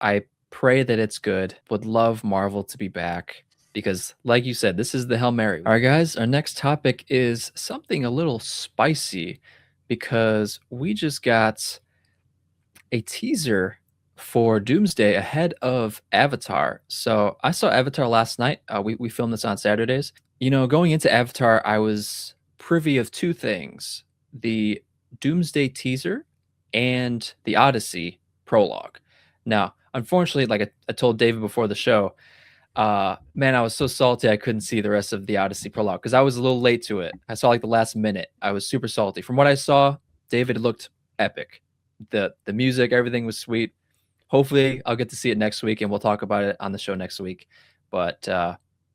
I pray that it's good. Would love Marvel to be back because, like you said, this is the Hail Mary. All right, guys, our next topic is something a little spicy because we just got a teaser for Doomsday ahead of Avatar. So I saw Avatar last night. We filmed this on Saturdays. Going into Avatar, I was privy of two things: the Doomsday teaser and the Odyssey prologue. Now, unfortunately, like I told David before the show, man, I was so salty I couldn't see the rest of the Odyssey prologue because I was a little late to it. I saw like the last minute. I was super salty. From what I saw, David, it looked epic. The music, everything was sweet. Hopefully, I'll get to see it next week, and we'll talk about it on the show next week. But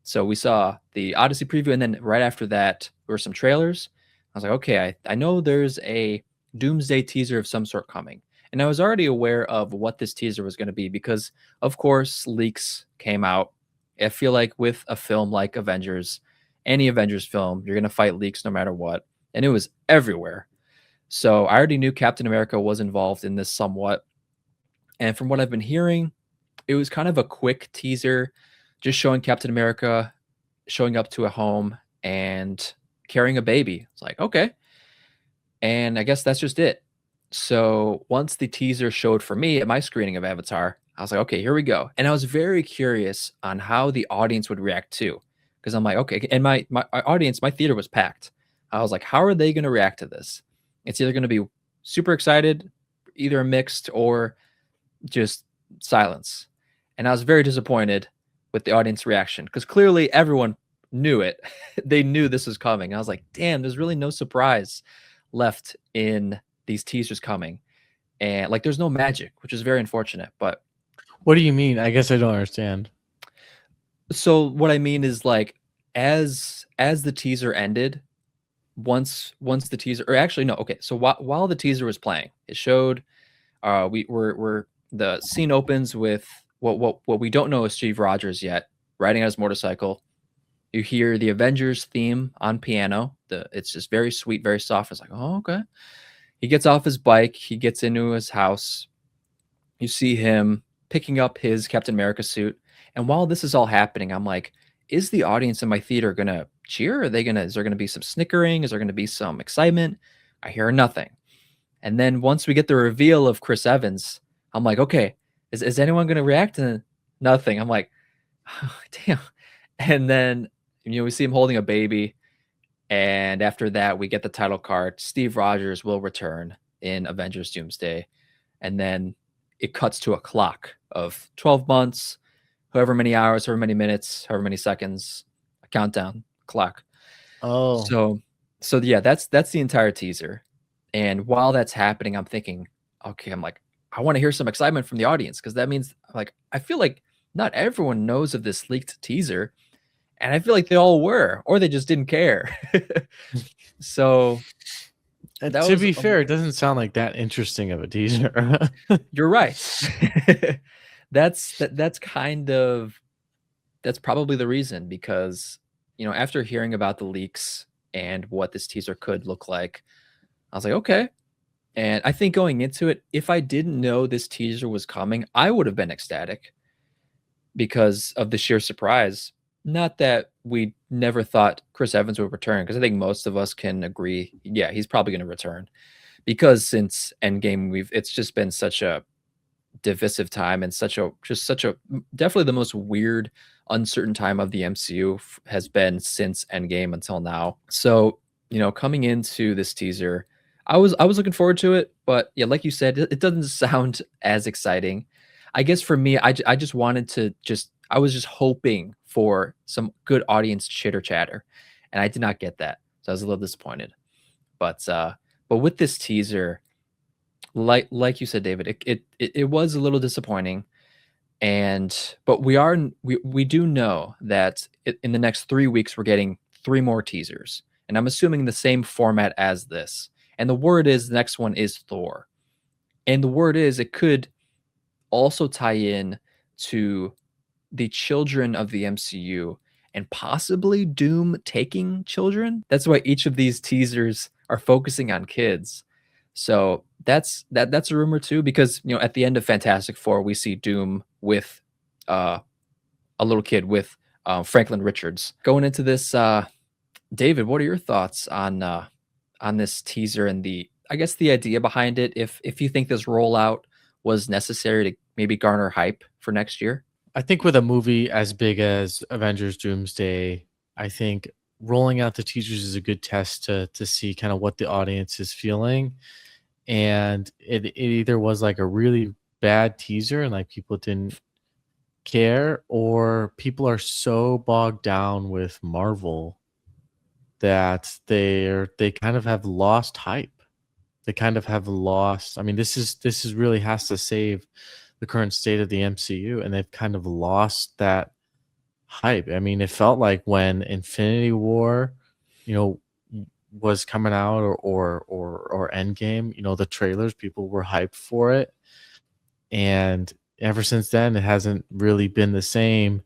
so we saw the Odyssey preview, and then right after that, there were some trailers. I was like, okay, I know there's a Doomsday teaser of some sort coming. And I was already aware of what this teaser was going to be because, of course, leaks came out. I feel like with a film like Avengers, any Avengers film, you're going to fight leaks no matter what. And it was everywhere. So I already knew Captain America was involved in this somewhat. And from what I've been hearing, it was kind of a quick teaser, just showing Captain America showing up to a home and carrying a baby. It's like, okay. And I guess that's just it. So once the teaser showed for me at my screening of Avatar, I was like, okay, here we go. And I was very curious on how the audience would react too. Because I'm like, okay, and my audience, my theater was packed. I was like, how are they going to react to this? It's either going to be super excited, either mixed or just silence. And I was very disappointed with the audience reaction because clearly everyone knew it. They knew this was coming. I was like, damn, there's really no surprise left in these teasers coming. And like there's no magic, which is very unfortunate. But What do you mean? I guess I don't understand. so what I mean is like as the teaser ended, once the teaser, or actually no, okay. So while the teaser was playing, it showed we're the scene opens with what we don't know is Steve Rogers yet riding on his motorcycle. You hear the Avengers theme on piano. It's just very sweet, very soft. It's like, oh, okay. He gets off his bike. He gets into his house. You see him picking up his Captain America suit. And while this is all happening, I'm like, is the audience in my theater gonna cheer? Is there gonna be some snickering? Is there gonna be some excitement? I hear nothing. And then once we get the reveal of Chris Evans, I'm like, okay, is anyone gonna react to nothing? I'm like, oh, damn. And then we see him holding a baby. And after that, we get the title card. Steve Rogers will return in Avengers Doomsday. And then it cuts to a clock of 12 months, however many hours, however many minutes, however many seconds, a countdown clock. Oh, So yeah, that's the entire teaser. And while that's happening, I'm thinking, okay, I'm like, I want to hear some excitement from the audience because that means like I feel like not everyone knows of this leaked teaser. And I feel like they all were, or they just didn't care. So that to was be fair, it doesn't sound like that interesting of a teaser. you're right. That's kind of that's probably the reason because after hearing about the leaks and what this teaser could look like, I was like, okay. And I think going into it, if I didn't know this teaser was coming, I would have been ecstatic because of the sheer surprise. Not that we never thought Chris Evans would return, because I think most of us can agree, yeah, he's probably going to return. Because since Endgame, it's just been such a divisive time and such a definitely the most weird, uncertain time of the MCU has been since Endgame until now. So coming into this teaser, I was looking forward to it, but yeah, like you said, it doesn't sound as exciting. I guess for me, I just wanted to I was just hoping for some good audience chitter chatter, and I did not get that, so I was a little disappointed. But with this teaser, like you said, David, it was a little disappointing, but we do know that in the next 3 weeks we're getting three more teasers, and I'm assuming the same format as this. And the word is the next one is Thor, and the word is it could also tie in to the children of the MCU and possibly Doom taking children. That's why each of these teasers are focusing on kids. So that's a rumor too, because at the end of Fantastic Four, we see Doom with uh, a little kid with Franklin Richards. Going into this, David, what are your thoughts on this teaser and the I guess the idea behind it? If you think this rollout was necessary to maybe garner hype for next year? I think with a movie as big as Avengers Doomsday, I think rolling out the teasers is a good test to see kind of what the audience is feeling. And it either was like a really bad teaser and like people didn't care, or people are so bogged down with Marvel that they kind of have lost hype. They kind of have lost. I mean, this is really has to save the current state of the MCU, and they've kind of lost that hype. I mean, it felt like when Infinity War, you know, was coming out, or Endgame, the trailers, people were hyped for it, and ever since then, it hasn't really been the same.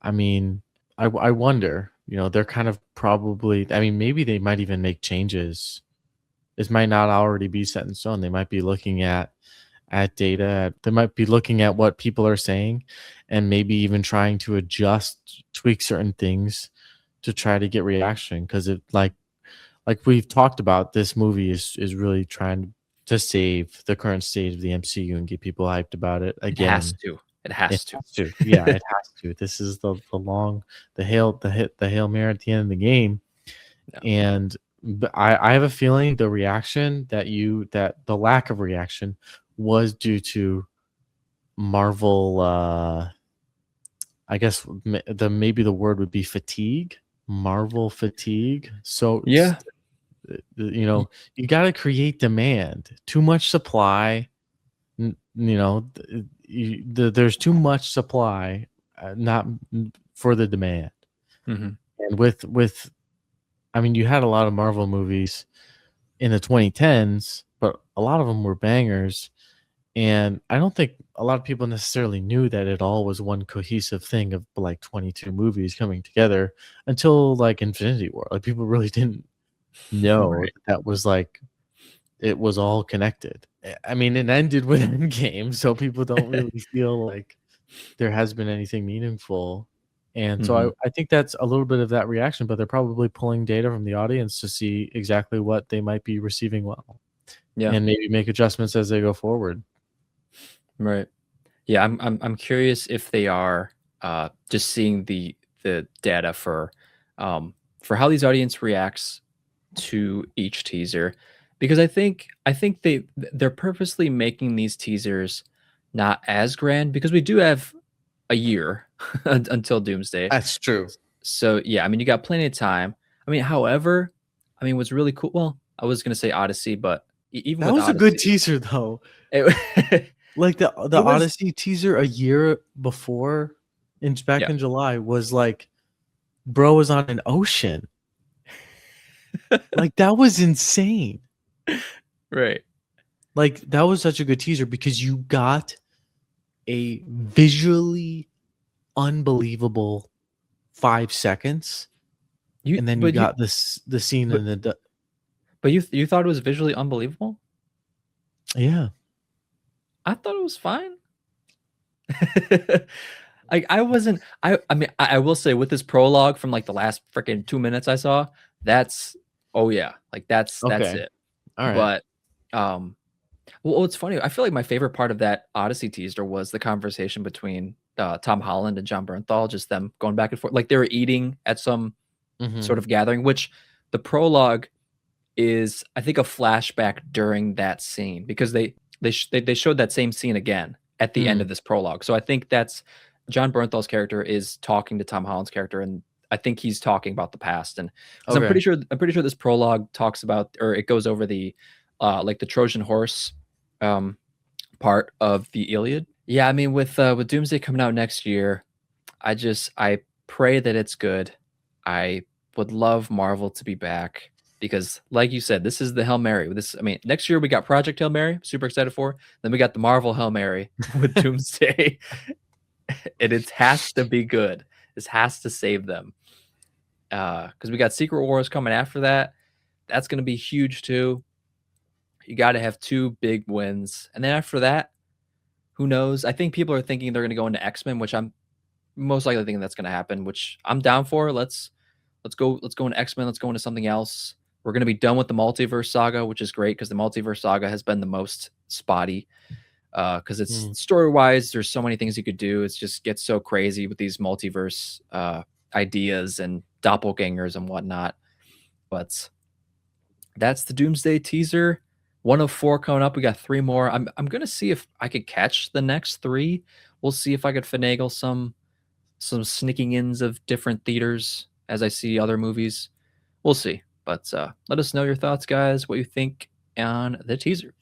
I mean, I wonder, they're kind of probably. I mean, maybe they might even make changes. This might not already be set in stone. They might be looking at data. They might be looking at what people are saying, and maybe even trying to adjust, tweak certain things to try to get reaction. Because it like we've talked about, this movie is really trying to save the current state of the MCU and get people hyped about it It has again. to. It It has to. has to, yeah, it has to. This is the hail mary at the end of the game, Yeah. and I have a feeling that the lack of reaction was due to Marvel. I guess maybe the word would be fatigue. Marvel fatigue. So Yeah. Y- you got to create demand. Too much supply. There's too much supply, not for the demand. mhm. And with I mean, you had a lot of Marvel movies in the 2010s, but a lot of them were bangers. And I don't think a lot of people necessarily knew that it all was one cohesive thing of like 22 movies coming together until like Infinity War. Like people really didn't know Right. that was like it was all connected. I mean, it ended with Endgame, so people don't really feel like there has been anything meaningful. And so Mhm. I think that's a little bit of that reaction, but they're probably pulling data from the audience to see exactly what they might be receiving well Yeah. and maybe make adjustments as they go forward. Right. Yeah, I'm curious if they are just seeing the data for how these audience reacts to each teaser, because I think they're purposely making these teasers not as grand because we do have a year until Doomsday. That's true. So yeah, I mean you got plenty of time. I mean, however, I mean what's really cool. Well, I was gonna say Odyssey, but even That with was a good Odyssey, teaser though. it, Like the it was Odyssey teaser a year before back yeah in July was like bro was on an ocean. Like that was insane. right. Like that was such a good teaser because you got a visually unbelievable 5 seconds, You and then you but you got the scene but in the but you thought it was visually unbelievable? yeah. I thought it was fine. Like I wasn't I mean I will say with this prologue from like the last freaking 2 minutes I saw, that's oh yeah, like that's Okay. it. All right. But um well it's funny. I feel like my favorite part of that Odyssey teaser was the conversation between Tom Holland and John Bernthal, just them going back and forth. Like they were eating at some Mhm. sort of gathering, which the prologue is I think a flashback during that scene because they showed that same scene again at the end Mm. of this prologue. So I think that's John Bernthal's character is talking to Tom Holland's character, and I think he's talking about the past. And because Okay. I'm pretty sure this prologue talks about or it goes over the like the Trojan horse um part of the Iliad. Yeah, I mean with Doomsday coming out next year, I pray that it's good. I would love Marvel to be back because, like you said, this is the Hail Mary. This, I mean, next year we got Project Hail Mary, super excited for. Then we got the Marvel Hail Mary with Doomsday, and it has to be good. This has to save them because we got Secret Wars coming after that. That's going to be huge too. You got to have two big wins, and then after that, who knows? I think people are thinking they're going to go into X Men, which I'm most likely thinking that's going to happen. Which I'm down for. Let's go into X Men. Let's go into something else. We're going to be done with the multiverse saga, which is great because the multiverse saga has been the most spotty. Because it's Mm. story wise, there's so many things you could do. It just gets so crazy with these multiverse ideas and doppelgangers and whatnot. But that's the Doomsday teaser. 104 coming up. We got three more. I'm gonna see if I could catch the next three. We'll see if I could finagle some sneaking ins of different theaters as I see other movies. We'll see. But let us know your thoughts, guys. What you think on the teaser.